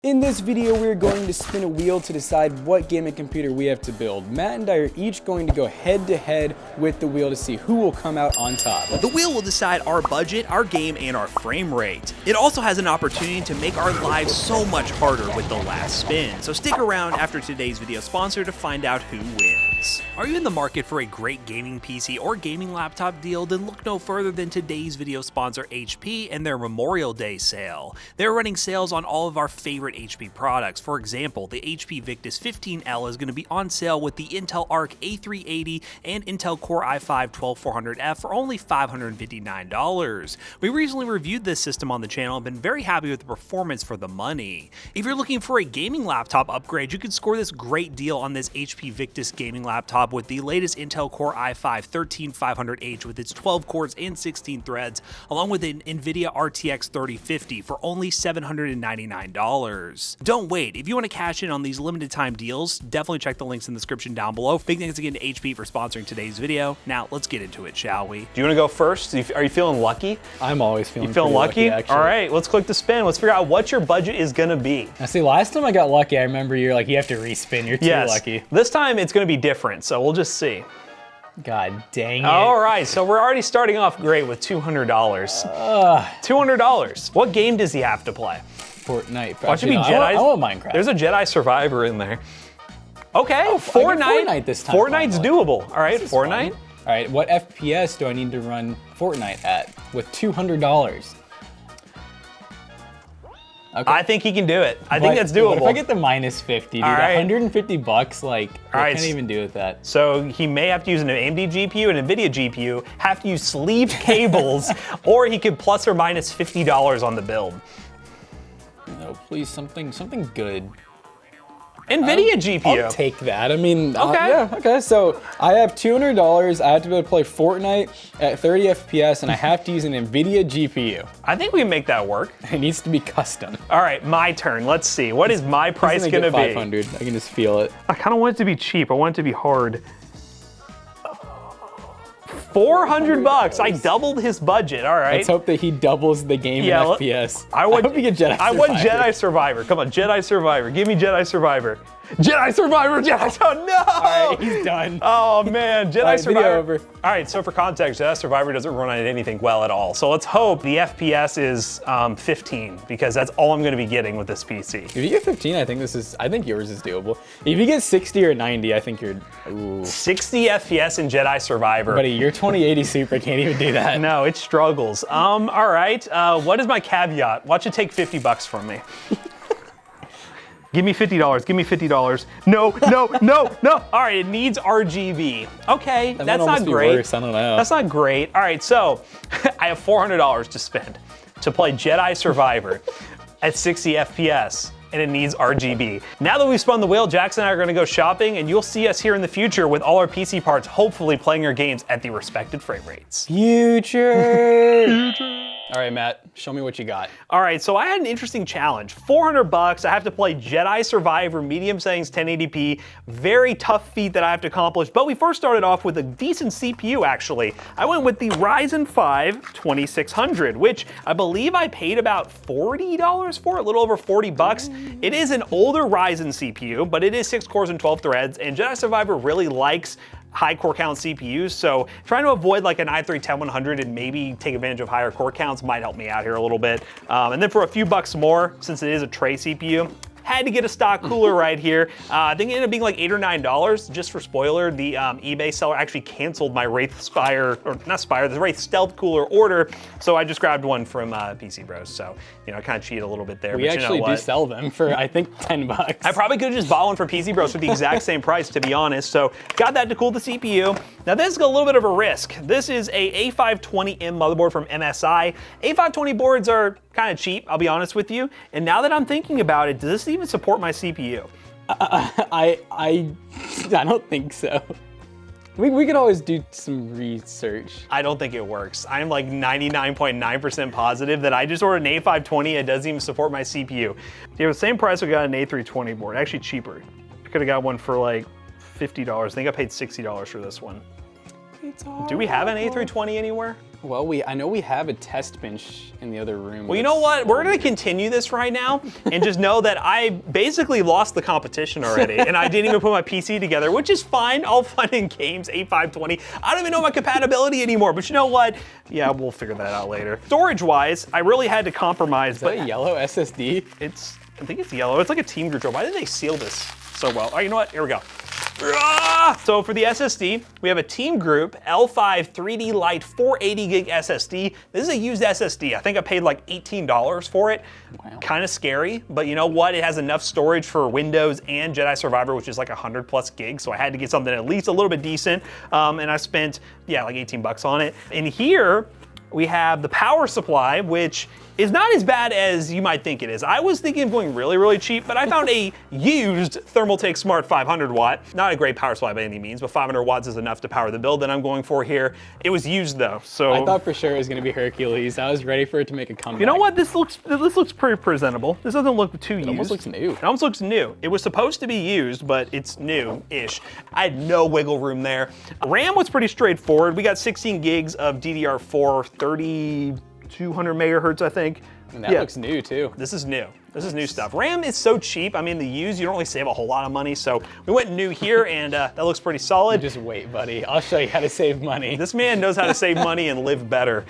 In this video, we're going to spin a wheel to decide what gaming computer we have to build. Matt and I are each going to go head to head with the wheel to see who will come out on top. The wheel will decide our budget, our game, and our frame rate. It also has an opportunity to make our lives so much harder with the last spin. So stick around after today's video sponsor to find out who wins. Are you in the market for a great gaming PC or gaming laptop deal? Then look no further than today's video sponsor HP and their Memorial Day sale. They're running sales on all of our favorite HP products. For example, the HP Victus 15L is going to be on sale with the Intel Arc A380 and Intel Core i5-12400F for only $559. We recently reviewed this system on the channel and been very happy with the performance for the money. If you're looking for a gaming laptop upgrade, you can score this great deal on this HP Victus gaming laptop with the latest Intel Core i5-13500H with its 12 cores and 16 threads, along with an NVIDIA RTX 3050 for only $799. Don't wait. If you want to cash in on these limited time deals, definitely check the links in the description down below. Big thanks again to HP for sponsoring today's video. Now let's get into it, shall we? Do you want to go first? Are you feeling lucky? I'm always feeling You feeling lucky? actually. All right, let's click the spin. Let's figure out what your budget is gonna be. Now see, last time I got lucky, I remember you're like, you have to respin, you're too lucky. This time it's gonna be different, so we'll just see. God dang it. All right, so we're already starting off great with $200. $200. What game does he have to play? Fortnite. Watch it be Jedi. I want Minecraft. There's a Jedi Survivor in there. Okay, Fortnite this time. Fortnite's doable. All right, Fortnite. All right, what FPS do I need to run Fortnite at with $200? Okay. I think he can do it. I think that's doable. What if I get the minus 50, dude? All right. 150 bucks, like, I can't even do with that. So he may have to use an AMD GPU and NVIDIA GPU, have to use sleeved cables, or he could plus or minus $50 on the build. No, please, something good. NVIDIA GPU. I'll take that. I mean, okay. Yeah, okay. So I have $200. I have to be able to play Fortnite at 30 FPS, and I have to use an NVIDIA GPU. I think we can make that work. It needs to be custom. All right, my turn. Let's see. What is my price gonna be? 500. I can just feel it. I kind of want it to be cheap. I want it to be hard. 400 bucks. I doubled his budget. All right. Let's hope that he doubles the game in FPS. I hope you get Jedi Survivor. I want Jedi Survivor. Come on, Jedi Survivor. Give me Jedi Survivor. Jedi Survivor, Jedi, oh no! All right, he's done. Oh man, Jedi Survivor. Video over. All right, so for context, Jedi Survivor doesn't run on anything well at all. So let's hope the FPS is 15, because that's all I'm gonna be getting with this PC. If you get 15, I think yours is doable. If you get 60 or 90, I think you're, ooh. 60 FPS in Jedi Survivor. Buddy, your 2080 Super can't even do that. No, it struggles. All right, what is my caveat? Watch it take 50 bucks from me. Give me $50, give me $50. No, no, no, no. All right, it needs RGB. Okay, that's not great. Worse. I don't know. That's not great. All right, so I have $400 to spend to play Jedi Survivor at 60 FPS, and it needs RGB. Now that we've spun the wheel, Jackson and I are gonna go shopping, and you'll see us here in the future with all our PC parts, hopefully playing our games at the respected frame rates. Future. All right, Matt, show me what you got. All right, so I had an interesting challenge. 400 bucks, I have to play Jedi Survivor, medium settings, 1080p. Very tough feat that I have to accomplish, but we first started off with a decent CPU, actually. I went with the Ryzen 5 2600, which I believe I paid about $40 for, a little over 40 bucks. It is an older Ryzen CPU, but it is 6 cores and 12 threads, and Jedi Survivor really likes high core count CPUs, so trying to avoid like an i3-10100 and maybe take advantage of higher core counts might help me out here a little bit. And then for a few bucks more, since it is a tray CPU, had to get a stock cooler right here. I think it ended up being like $8 or $9. Just for spoiler, the eBay seller actually canceled my Wraith Spire, or not Spire, the Wraith Stealth Cooler order. So I just grabbed one from PC Bros. So, you know, I kind of cheated a little bit there. We actually do sell them for, I think, 10 bucks. I probably could have just bought one from PC Bros for the exact same price, to be honest. So got that to cool the CPU. Now this is a little bit of a risk. This is a A520M motherboard from MSI. A520 boards are kind of cheap, I'll be honest with you. And now that I'm thinking about it, does this even support my CPU? I don't think so. We could always do some research. I don't think it works. I'm like 99.9% positive that I just ordered an A520 and it doesn't even support my CPU. Yeah, the same price I got an A320 board, actually cheaper. I could have got one for like $50. I think I paid $60 for this one. Do we have an A320 anywhere? Well, I know we have a test bench in the other room. Well, you know what? We're gonna continue this right now and just know that I basically lost the competition already and I didn't even put my PC together, which is fine, all fun in games, 8520. I don't even know my compatibility anymore, but you know what? Yeah, we'll figure that out later. Storage-wise, I really had to compromise. Is that a yellow SSD? I think it's yellow. It's like a Team Group. Why did they seal this so well? Oh, you know what? Here we go. So for the SSD, we have a Team Group L5 3D Lite 480 gig SSD. This is a used SSD. I think I paid like $18 for it. Wow. Kind of scary, but you know what? It has enough storage for Windows and Jedi Survivor, which is like 100 plus gigs. So I had to get something at least a little bit decent. And I spent, yeah, like 18 bucks on it. And here we have the power supply, which is not as bad as you might think it is. I was thinking of going really, really cheap, but I found a used Thermaltake Smart 500 watt. Not a great power supply by any means, but 500 watts is enough to power the build that I'm going for here. It was used though, so. I thought for sure it was gonna be Hercules. I was ready for it to make a comeback. You know what? This looks pretty presentable. This doesn't look too used. It almost looks new. It almost looks new. it was supposed to be used, but it's new-ish. I had no wiggle room there. RAM was pretty straightforward. We got 16 gigs of DDR4, 3200 megahertz, I think. And that looks new too. This is new. This is new stuff. RAM is so cheap. I mean, the used, you don't really save a whole lot of money. So we went new here and that looks pretty solid. Just wait, buddy. I'll show you how to save money. This man knows how to save money and live better.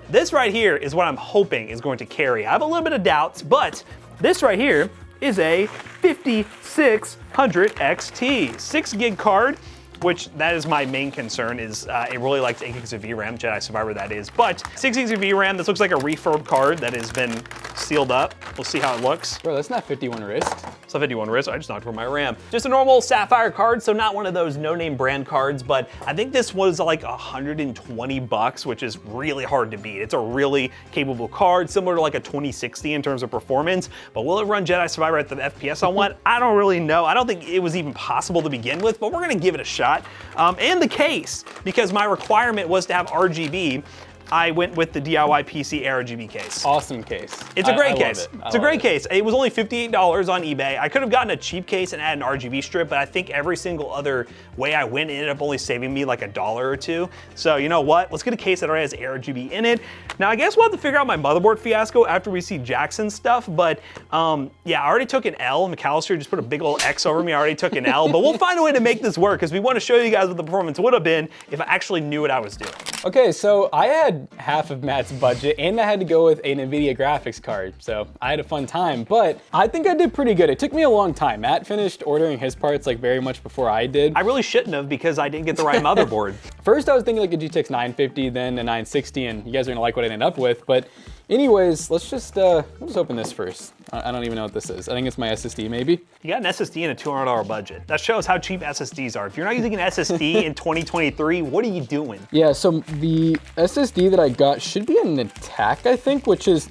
This right here is what I'm hoping is going to carry. I have a little bit of doubts, but this right here is a 5600 XT, 6 gig card, which that is my main concern is it really likes 8 gigs of VRAM, Jedi Survivor that is, but 6 gigs of VRAM, this looks like a refurb card that has been sealed up. We'll see how it looks. Bro, that's not 51 wrist. It's not 51 wrist, I just knocked over my RAM. Just a normal Sapphire card, so not one of those no-name brand cards, but I think this was like 120 bucks, which is really hard to beat. It's a really capable card, similar to like a 2060 in terms of performance, but will it run Jedi Survivor at the FPS I want? I don't really know. I don't think it was even possible to begin with, but we're gonna give it a shot. And the case, because my requirement was to have RGB, I went with the DIY PC RGB case. Awesome case. It's a great case. It's a great case. It was only $58 on eBay. I could have gotten a cheap case and added an RGB strip, but I think every single other way I went ended up only saving me like $1 or $2. So you know what? Let's get a case that already has RGB in it. Now I guess we'll have to figure out my motherboard fiasco after we see Jackson's stuff, but yeah, I already took an L. McAllister just put a big old X over me. I already took an L, but we'll find a way to make this work because we want to show you guys what the performance would have been if I actually knew what I was doing. Okay, so I had half of Matt's budget and I had to go with an NVIDIA graphics card. So I had a fun time, but I think I did pretty good. It took me a long time. Matt finished ordering his parts like very much before I did. I really shouldn't have because I didn't get the right motherboard. First I was thinking like a GTX 950, then a 960, and you guys are gonna like what I ended up with. But anyways, let's just open this first. I don't even know what this is. I think it's my SSD maybe. You got an SSD in a $200 budget. That shows how cheap SSDs are. If you're not using an SSD in 2023, what are you doing? Yeah, so the SSD that I got should be an Attack, I think, which is,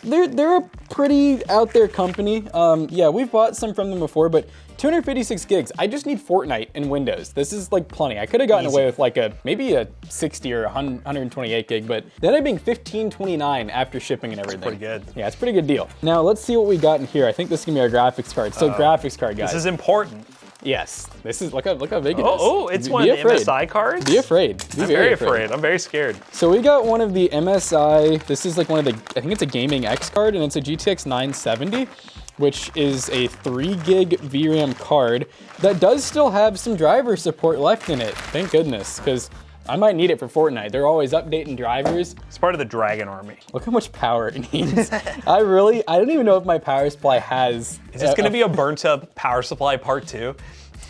they're a pretty out there company. Yeah, we've bought some from them before, but 256 gigs. I just need Fortnite and Windows. This is like plenty. I could have gotten away with like maybe a 60 or 128 gig, but then I'm being $15.29 after shipping and everything. That's pretty good. Yeah, it's a pretty good deal. Now let's see what we got in here. I think this is gonna be our graphics card. So graphics card, guys. This is important. Yes, this is, look how big it is. Oh, it's one of the MSI cards? Be afraid. I'm very afraid. I'm very scared. So we got one of the MSI, this is like one of the, I think it's a Gaming X card, and it's a GTX 970, which is a 3 gig VRAM card that does still have some driver support left in it. Thank goodness, because I might need it for Fortnite. They're always updating drivers. It's part of the Dragon Army. Look how much power it needs. I don't even know if my power supply has. Is this gonna be a burnt up power supply part 2?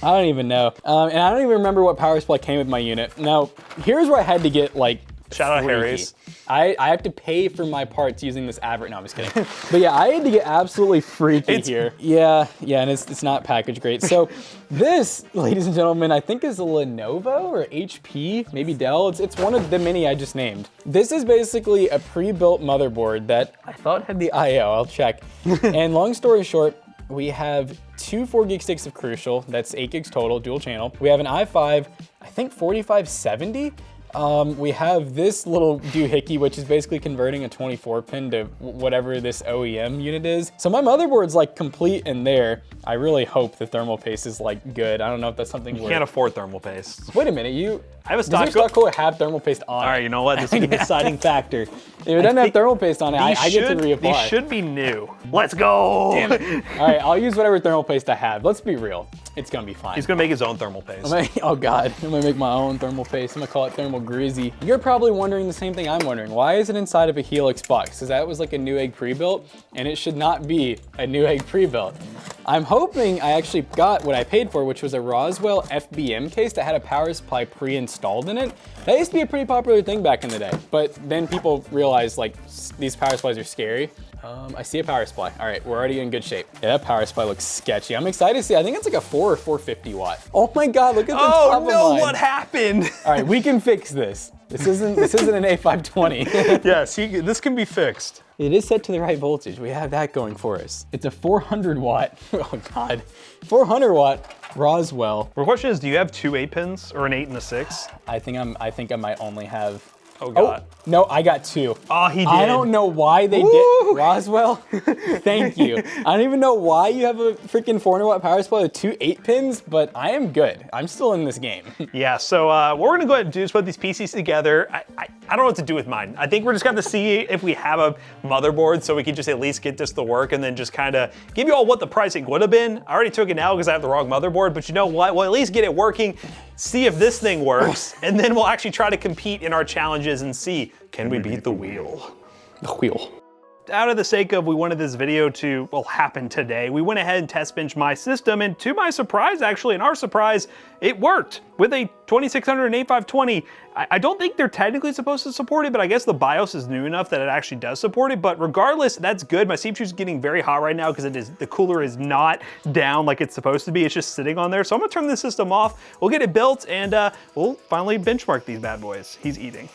I don't even know. And I don't even remember what power supply came with my unit. Now, here's where I had to get like, shout out Harry's. I have to pay for my parts using this average. No, I'm just kidding. But yeah, I had to get absolutely freaky here. Yeah, and it's not packaged great. So this, ladies and gentlemen, I think is a Lenovo or HP, maybe Dell. It's one of the many I just named. This is basically a pre-built motherboard that I thought had the I/O. I'll check. And long story short, we have 2 4 gig sticks of Crucial. That's 8 gigs total, dual channel. We have an i5, I think 4570. We have this little doohickey, which is basically converting a 24 pin to whatever this OEM unit is. So my motherboard's like complete in there. I really hope the thermal paste is like good. I don't know if that's something You can't afford thermal paste. Wait a minute, I have a does your stock cooler have thermal paste on it? All right, you know what? This is the deciding factor. If it doesn't have thermal paste on it, I get to reapply. These should be new. Let's go. Damn it. All right, I'll use whatever thermal paste I have. Let's be real. It's gonna be fine. He's gonna make his own thermal paste. Oh God, I'm gonna make my own thermal paste. I'm gonna call it Thermal Greasy. You're probably wondering the same thing I'm wondering. Why is it inside of a Helix box? Because that was like a Newegg pre-built, and it should not be a Newegg pre-built. I'm hoping I actually got what I paid for, which was a Roswell FBM case that had a power supply pre-installed in it. That used to be a pretty popular thing back in the day, but then people realized like these power supplies are scary. I see a power supply. All right, we're already in good shape. Yeah, that power supply looks sketchy. I'm excited to see. I think it's like a 4 or 450 watt. Oh my God, look at the top of mine. Oh no, what happened? All right, we can fix this. This isn't an A520. Yes, this can be fixed. It is set to the right voltage. We have that going for us. It's a 400 watt, oh God, 400 watt Roswell. The question is, do you have 2 8 pins or an 8 and a 6? I think I might only have. Oh God. Oh, no, I got 2. Oh, he did. I don't know why they did. Roswell, thank you. I don't even know why you have a freaking 400 watt power supply with 2 8 pins, but I am good. I'm still in this game. Yeah, so what we're gonna go ahead and do is put these PCs together. I don't know what to do with mine. I think we're just gonna have to see if we have a motherboard so we can just at least get this to work and then just kind of give you all what the pricing would have been. I already took it now because I have the wrong motherboard, but you know what? We'll at least get it working, see if this thing works, and then we'll actually try to compete in our challenges and see, can we beat the wheel? The wheel. Out of the sake of we wanted this video to, well, happen today, we went ahead and test benched my system, and to my surprise, actually, and our surprise, it worked with a 2600 and 8520. I don't think they're technically supposed to support it, but I guess the BIOS is new enough that it actually does support it. But regardless, that's good. My CPU is getting very hot right now because the cooler is not down like it's supposed to be. It's just sitting on there. So I'm gonna turn the system off. We'll get it built, and we'll finally benchmark these bad boys. He's eating.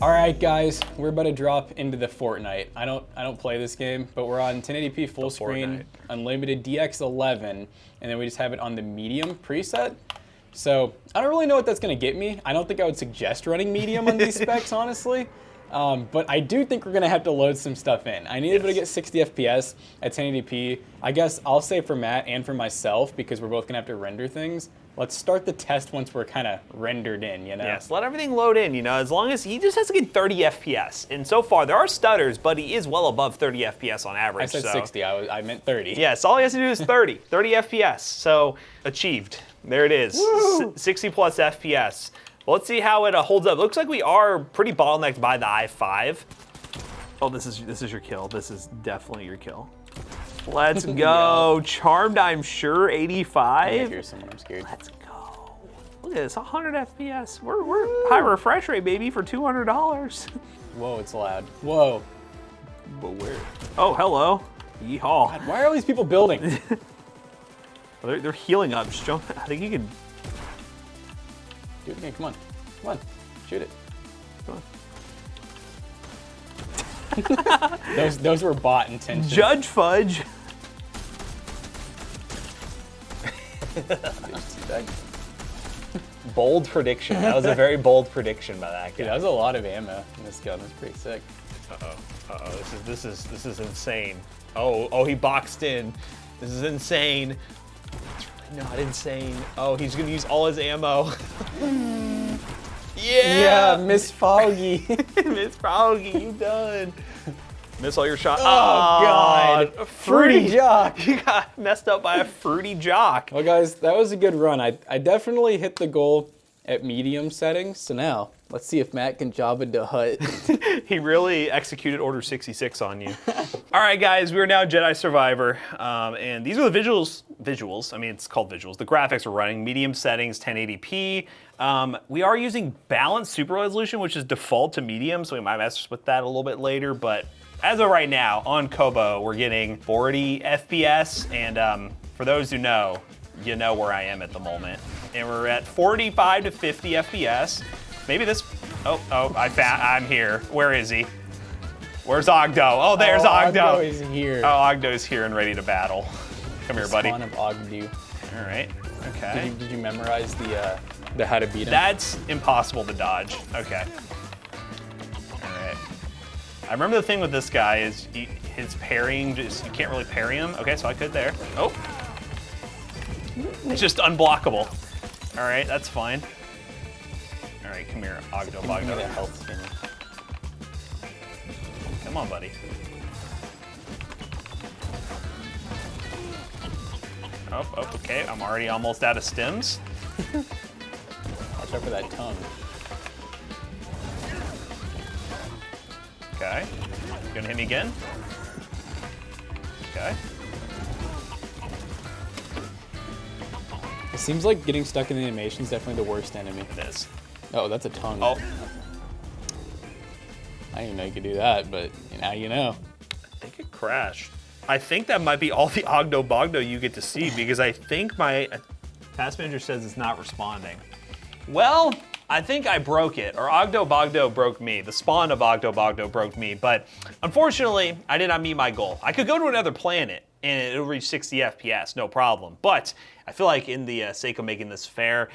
All right, guys, we're about to drop into the Fortnite. I don't play this game, but we're on 1080p full screen, unlimited DX11, and then we just have it on the medium preset. So I don't really know what that's gonna get me. I don't think I would suggest running medium on these specs, honestly. But I do think we're gonna have to load some stuff in. I need to get 60 FPS at 1080p. I guess I'll say for Matt and for myself, because we're both gonna have to render things. Let's start the test once we're kind of rendered in, you know? Yes, let everything load in, you know, as long as he just has to get 30 FPS. And so far, there are stutters, but he is well above 30 FPS on average. I said 60, I meant 30. Yes, all he has to do is 30 FPS. So, achieved. There it is, 60 plus FPS. Well, let's see how it holds up. Looks like we are pretty bottlenecked by the i5. Oh, this is your kill. This is definitely your kill. Let's go. Charmed, I'm sure, 85. Yeah, here's someone, I'm scared. Let's go. Look at this, 100 FPS. We're high refresh rate, baby, for $200. Whoa, it's loud. Whoa. But where? Oh, hello. Yeehaw. God, why are all these people building? They're healing up. Just jump. I think you can. Do it again, come on. Come on, shoot it. Come on. those were bot intentions. Judge Fudge. Bold prediction. That was a very bold prediction by that guy. Dude, that was a lot of ammo in this gun. That's pretty sick. This is insane. Oh, he boxed in. This is insane. It's really not insane. Oh, he's gonna use all his ammo. Yeah, Miss Foggy. Miss Foggy, you done. Miss all your shots. Oh, God. Fruity Jock. You got messed up by a Fruity Jock. Well, guys, that was a good run. I definitely hit the goal at medium settings. So now, let's see if Matt can Jabba the Hutt. He really executed Order 66 on you. All right, guys, we are now Jedi Survivor, and these are the visuals visuals. I mean, it's called visuals. The graphics are running, medium settings, 1080p. We are using balanced super resolution, which is default to medium, so we might mess with that a little bit later, but as of right now, on Kobo, we're getting 40 FPS, and for those who know, you know where I am at the moment. And we're at 45 to 50 FPS. Maybe this, I'm here. Where is he? Where's Ogdo? Oh, there's Ogdo. Ogdo is here. Oh, Ogdo's here and ready to battle. Come here, buddy. Spawn of Ogdo. All right, okay. Did you memorize the how to beat him? That's impossible to dodge. Okay. All right. I remember the thing with this guy is his parrying, you can't really parry him. Okay, so I could there. Oh. It's just unblockable. All right, that's fine. All right, come here, Ogdo, Give me Bogdo. the health skin. Come on, buddy. Oh, okay, I'm already almost out of stims. Watch out for that tongue. Okay, you gonna hit me again? Okay. It seems like getting stuck in the animation is definitely the worst enemy. It is. Oh, that's a tongue. Oh, I didn't even know you could do that, but now you know. I think it crashed. I think that might be all the Ogdo Bogdo you get to see because I think my task manager says it's not responding. Well, I think I broke it, or Ogdo Bogdo broke me. The spawn of Ogdo Bogdo broke me, but unfortunately, I did not meet my goal. I could go to another planet and it'll reach 60 FPS, no problem. But I feel like in the sake of making this fair,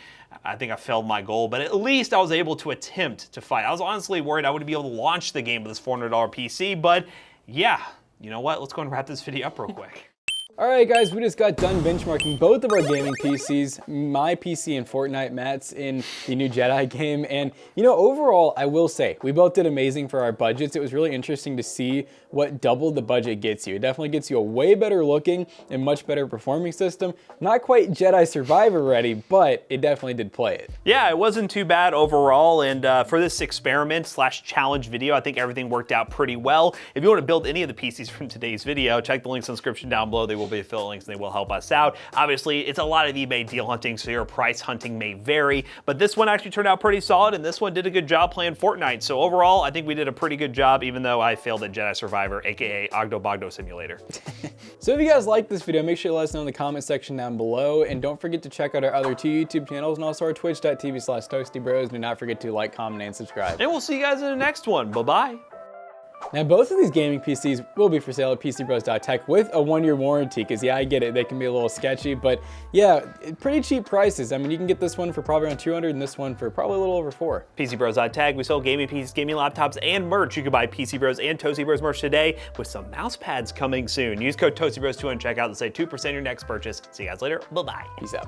I think I failed my goal, but at least I was able to attempt to fight. I was honestly worried I wouldn't be able to launch the game with this $400 PC, but yeah, you know what? Let's go and wrap this video up real quick. All right, guys, we just got done benchmarking both of our gaming PCs, my PC in Fortnite, Matt's in the new Jedi game. And, you know, overall, I will say, we both did amazing for our budgets. It was really interesting to see what double the budget gets you. It definitely gets you a way better looking and much better performing system. Not quite Jedi Survivor ready, but it definitely did play it. Yeah, it wasn't too bad overall. And for this experiment/challenge video, I think everything worked out pretty well. If you want to build any of the PCs from today's video, check the links in the description down below. They will be affiliate links and they will help us out. Obviously, it's a lot of eBay deal hunting, so your price hunting may vary, but this one actually turned out pretty solid, and this one did a good job playing Fortnite. So overall, I think we did a pretty good job, even though I failed at Jedi Survivor, aka Ogdo Bogdo Simulator. So if you guys liked this video, make sure to let us know in the comment section down below, and don't forget to check out our other 2 YouTube channels and also our twitch.tv/toastybros. Do not forget to like, comment, and subscribe. And we'll see you guys in the next one. Bye-bye. Now, both of these gaming PCs will be for sale at PCBros.tech with a 1-year warranty, because yeah, I get it, they can be a little sketchy, but yeah, pretty cheap prices. I mean, you can get this one for probably around $200 and this one for probably a little over $400. PCBros.tech, we sell gaming PCs, gaming laptops, and merch. You can buy PC Bros and Toasty Bros merch today with some mouse pads coming soon. Use code ToastyBros2 and check out to save 2% of your next purchase. See you guys later. Bye-bye. Peace out.